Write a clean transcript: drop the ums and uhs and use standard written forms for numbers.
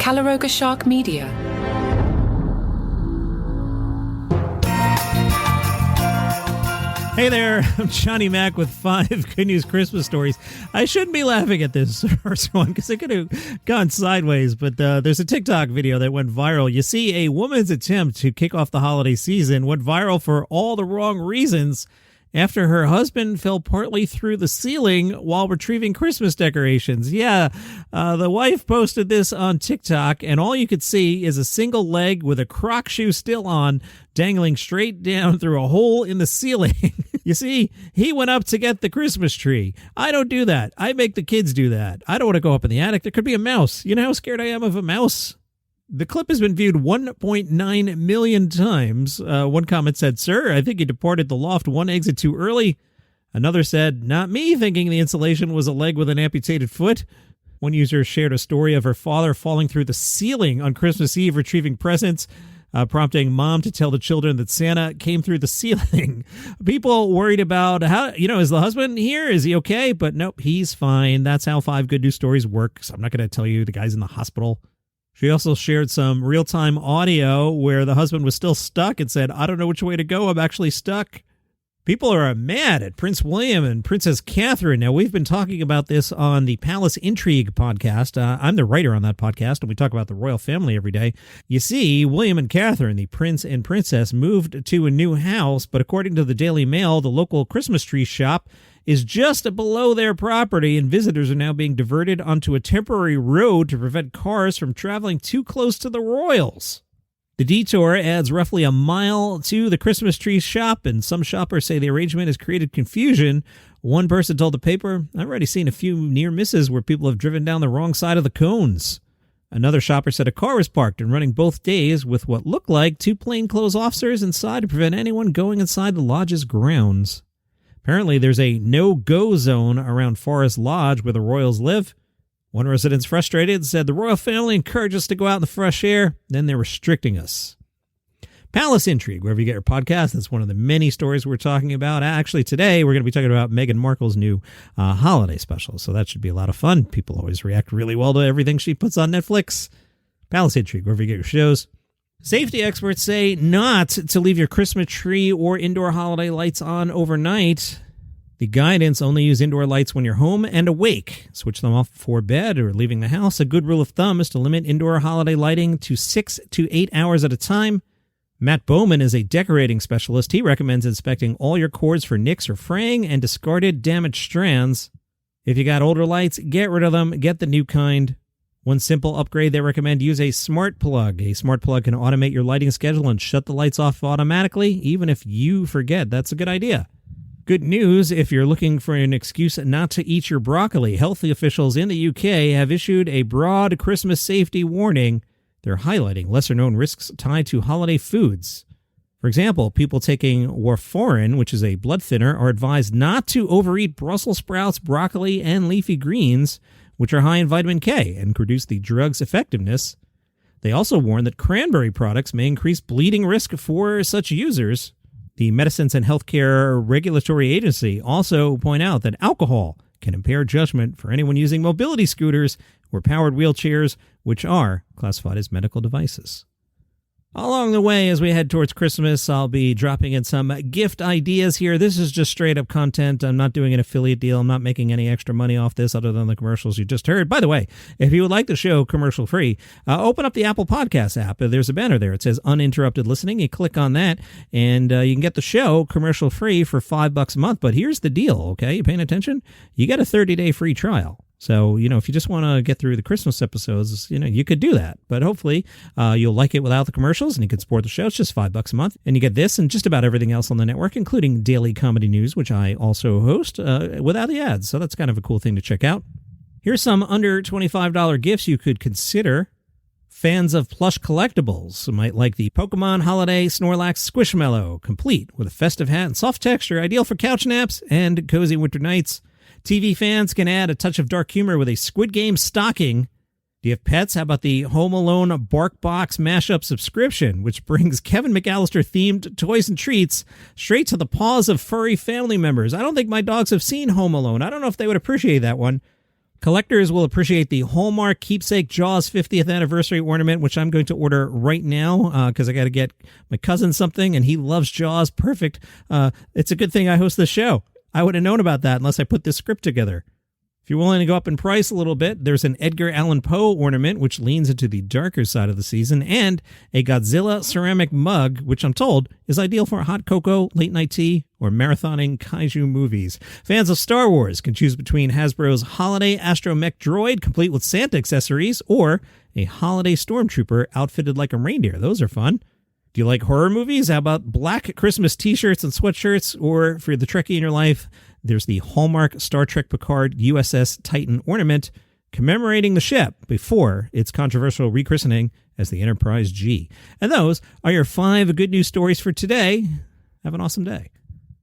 Caloroga Shark Media. Hey there, I'm Johnny Mac with 5 Good News Christmas stories. I shouldn't be laughing at this first one because it could have gone sideways, but there's a TikTok video that went viral. You see, a woman's attempt to kick off the holiday season went viral for all the wrong reasons after her husband fell partly through the ceiling while retrieving Christmas decorations. Yeah, the wife posted this on TikTok, and all you could see is a single leg with a Croc shoe still on, dangling straight down through a hole in the ceiling. You see, he went up to get the Christmas tree. I don't do that. I make the kids do that. I don't want to go up in the attic. There could be a mouse. You know how scared I am of a mouse? The clip has been viewed 1.9 million times. One comment said, "Sir, I think you departed the loft one exit too early." Another said, "Not me," thinking the insulation was a leg with an amputated foot. One user shared a story of her father falling through the ceiling on Christmas Eve retrieving presents, prompting mom to tell the children that Santa came through the ceiling. People worried about is the husband here? Is he okay? But nope, he's fine. That's how 5 Good News stories work. So I'm not going to tell you the guy's in the hospital. She also shared some real-time audio where the husband was still stuck and said, "I don't know which way to go. I'm actually stuck." People are mad at Prince William and Princess Catherine. Now, we've been talking about this on the Palace Intrigue podcast. I'm the writer on that podcast, and we talk about the royal family every day. You see, William and Catherine, the prince and princess, moved to a new house, but according to the Daily Mail, the local Christmas tree shop is just below their property, and visitors are now being diverted onto a temporary road to prevent cars from traveling too close to the royals. The detour adds roughly a mile to the Christmas tree shop, and some shoppers say the arrangement has created confusion. One person told the paper, "I've already seen a few near misses where people have driven down the wrong side of the cones." Another shopper said a car was parked and running both days with what looked like 2 plainclothes officers inside to prevent anyone going inside the lodge's grounds. Apparently, there's a no-go zone around Forest Lodge where the royals live. One resident frustrated said the royal family encouraged us to go out in the fresh air, then they're restricting us. Palace Intrigue, wherever you get your podcast, that's one of the many stories we're talking about. Actually, today we're going to be talking about Meghan Markle's new holiday special, so that should be a lot of fun. People always react really well to everything she puts on Netflix. Palace Intrigue, wherever you get your shows. Safety experts say not to leave your Christmas tree or indoor holiday lights on overnight. The guidance: only use indoor lights when you're home and awake. Switch them off before bed or leaving the house. A good rule of thumb is to limit indoor holiday lighting to 6 to 8 hours at a time. Matt Bowman is a decorating specialist. He recommends inspecting all your cords for nicks or fraying and discarded damaged strands. If you got older lights, get rid of them. Get the new kind. One simple upgrade they recommend: use a smart plug. A smart plug can automate your lighting schedule and shut the lights off automatically, even if you forget. That's a good idea. Good news if you're looking for an excuse not to eat your broccoli. Health officials in the UK have issued a broad Christmas safety warning. They're highlighting lesser-known risks tied to holiday foods. For example, people taking warfarin, which is a blood thinner, are advised not to overeat Brussels sprouts, broccoli, and leafy greens, which are high in vitamin K and reduce the drug's effectiveness. They also warn that cranberry products may increase bleeding risk for such users. The Medicines and Healthcare Regulatory Agency also point out that alcohol can impair judgment for anyone using mobility scooters or powered wheelchairs, which are classified as medical devices. Along the way, as we head towards Christmas, I'll be dropping in some gift ideas here. This is just straight up content. I'm not doing an affiliate deal. I'm not making any extra money off this other than the commercials you just heard. By the way, if you would like the show commercial free, open up the Apple Podcasts app. There's a banner there. It says Uninterrupted Listening. You click on that, and you can get the show commercial free for $5 a month. But here's the deal, okay? You paying attention? You get a 30-day free trial. So, if you just want to get through the Christmas episodes, you could do that. But hopefully you'll like it without the commercials, and you can support the show. It's just $5 a month. And you get this and just about everything else on the network, including daily comedy news, which I also host, without the ads. So that's kind of a cool thing to check out. Here's some under $25 gifts you could consider. Fans of plush collectibles might like the Pokemon Holiday Snorlax Squishmallow, complete with a festive hat and soft texture, ideal for couch naps and cozy winter nights. TV fans can add a touch of dark humor with a Squid Game stocking. Do you have pets? How about the Home Alone Bark Box mashup subscription, which brings Kevin McAllister-themed toys and treats straight to the paws of furry family members? I don't think my dogs have seen Home Alone. I don't know if they would appreciate that one. Collectors will appreciate the Hallmark Keepsake Jaws 50th Anniversary ornament, which I'm going to order right now because I got to get my cousin something, and he loves Jaws. Perfect. It's a good thing I host the show. I would have known about that unless I put this script together. If you're willing to go up in price a little bit, there's an Edgar Allan Poe ornament, which leans into the darker side of the season, and a Godzilla ceramic mug, which I'm told is ideal for hot cocoa, late night tea, or marathoning kaiju movies. Fans of Star Wars can choose between Hasbro's Holiday Astromech Droid, complete with Santa accessories, or a Holiday Stormtrooper outfitted like a reindeer. Those are fun. Do you like horror movies? How about black Christmas t-shirts and sweatshirts? Or for the Trekkie in your life, there's the Hallmark Star Trek Picard USS Titan ornament commemorating the ship before its controversial rechristening as the Enterprise G. And those are your 5 good news stories for today. Have an awesome day.